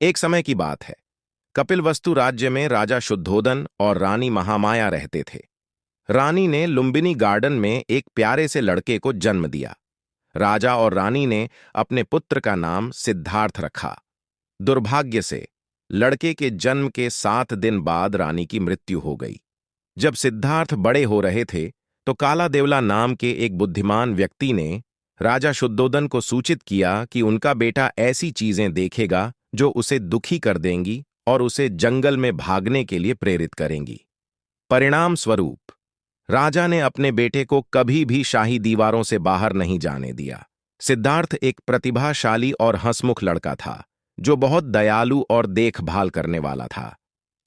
एक समय की बात है। कपिलवस्तु राज्य में राजा शुद्धोदन और रानी महामाया रहते थे। रानी ने लुम्बिनी गार्डन में एक प्यारे से लड़के को जन्म दिया। राजा और रानी ने अपने पुत्र का नाम सिद्धार्थ रखा। दुर्भाग्य से लड़के के जन्म के 7 दिन बाद रानी की मृत्यु हो गई। जब सिद्धार्थ बड़े हो रहे थे तो काला देवला नाम के एक बुद्धिमान व्यक्ति ने राजा शुद्धोदन को सूचित किया कि उनका बेटा ऐसी चीजें देखेगा जो उसे दुखी कर देंगी और उसे जंगल में भागने के लिए प्रेरित करेंगी। परिणाम स्वरूप राजा ने अपने बेटे को कभी भी शाही दीवारों से बाहर नहीं जाने दिया। सिद्धार्थ एक प्रतिभाशाली और हंसमुख लड़का था जो बहुत दयालु और देखभाल करने वाला था।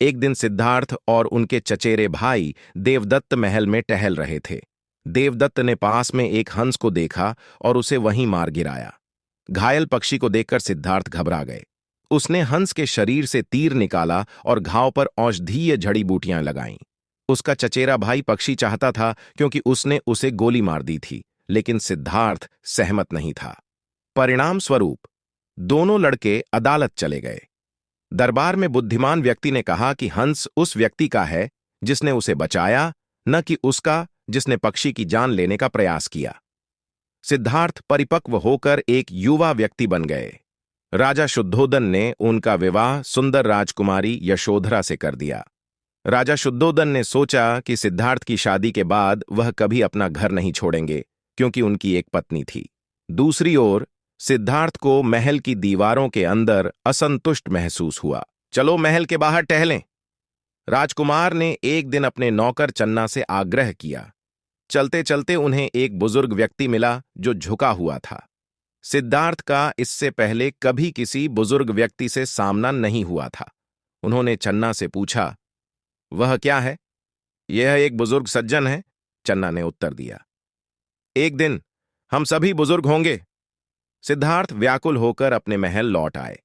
एक दिन सिद्धार्थ और उनके चचेरे भाई देवदत्त महल में टहल रहे थे। देवदत्त ने पास में एक हंस को देखा और उसे वहीं मार गिराया। घायल पक्षी को देखकर सिद्धार्थ घबरा गए। उसने हंस के शरीर से तीर निकाला और घाव पर औषधीय जड़ी बूटियां लगाईं। उसका चचेरा भाई पक्षी चाहता था क्योंकि उसने उसे गोली मार दी थी, लेकिन सिद्धार्थ सहमत नहीं था। परिणाम स्वरूप दोनों लड़के अदालत चले गए। दरबार में बुद्धिमान व्यक्ति ने कहा कि हंस उस व्यक्ति का है जिसने उसे बचाया, न कि उसका जिसने पक्षी की जान लेने का प्रयास किया। सिद्धार्थ परिपक्व होकर एक युवा व्यक्ति बन गए। राजा शुद्धोदन ने उनका विवाह सुंदर राजकुमारी यशोधरा से कर दिया। राजा शुद्धोदन ने सोचा कि सिद्धार्थ की शादी के बाद वह कभी अपना घर नहीं छोड़ेंगे, क्योंकि उनकी एक पत्नी थी। दूसरी ओर सिद्धार्थ को महल की दीवारों के अंदर असंतुष्ट महसूस हुआ। चलो महल के बाहर टहलें, राजकुमार ने एक दिन अपने नौकर चन्ना से आग्रह किया। चलते चलते उन्हें एक बुजुर्ग व्यक्ति मिला जो झुका हुआ था। सिद्धार्थ का इससे पहले कभी किसी बुजुर्ग व्यक्ति से सामना नहीं हुआ था। उन्होंने चन्ना से पूछा, वह क्या है? यह एक बुजुर्ग सज्जन है, चन्ना ने उत्तर दिया। एक दिन हम सभी बुजुर्ग होंगे। सिद्धार्थ व्याकुल होकर अपने महल लौट आए।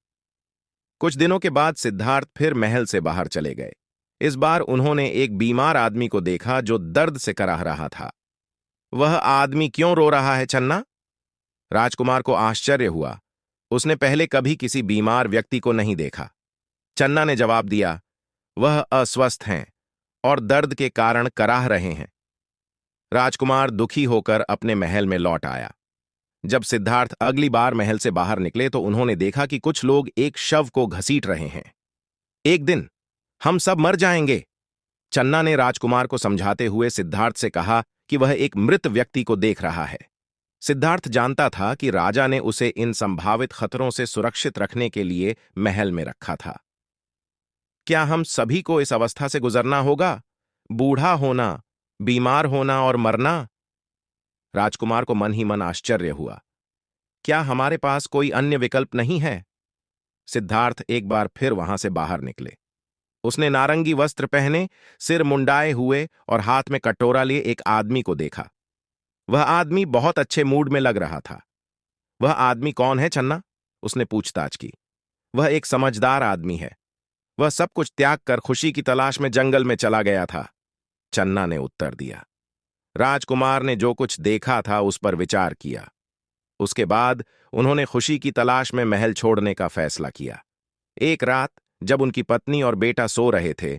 कुछ दिनों के बाद सिद्धार्थ फिर महल से बाहर चले गए। इस बार उन्होंने एक बीमार आदमी को देखा जो दर्द से कराह रहा था। वह आदमी क्यों रो रहा है चन्ना? राजकुमार को आश्चर्य हुआ। उसने पहले कभी किसी बीमार व्यक्ति को नहीं देखा। चन्ना ने जवाब दिया, वह अस्वस्थ हैं और दर्द के कारण कराह रहे हैं। राजकुमार दुखी होकर अपने महल में लौट आया। जब सिद्धार्थ अगली बार महल से बाहर निकले तो उन्होंने देखा कि कुछ लोग एक शव को घसीट रहे हैं। एक दिन हम सब मर जाएंगे, चन्ना ने राजकुमार को समझाते हुए सिद्धार्थ से कहा कि वह एक मृत व्यक्ति को देख रहा है। सिद्धार्थ जानता था कि राजा ने उसे इन संभावित खतरों से सुरक्षित रखने के लिए महल में रखा था। क्या हम सभी को इस अवस्था से गुजरना होगा? बूढ़ा होना, बीमार होना और मरना? राजकुमार को मन ही मन आश्चर्य हुआ। क्या हमारे पास कोई अन्य विकल्प नहीं है? सिद्धार्थ एक बार फिर वहां से बाहर निकले। उसने नारंगी वस्त्र पहने, सिर मुंडाए हुए और हाथ में कटोरा लिए एक आदमी को देखा। वह आदमी बहुत अच्छे मूड में लग रहा था। वह आदमी कौन है चन्ना? उसने पूछताछ की। वह एक समझदार आदमी है। वह सब कुछ त्याग कर खुशी की तलाश में जंगल में चला गया था, चन्ना ने उत्तर दिया। राजकुमार ने जो कुछ देखा था उस पर विचार किया। उसके बाद उन्होंने खुशी की तलाश में महल छोड़ने का फैसला किया। एक रात जब उनकी पत्नी और बेटा सो रहे थे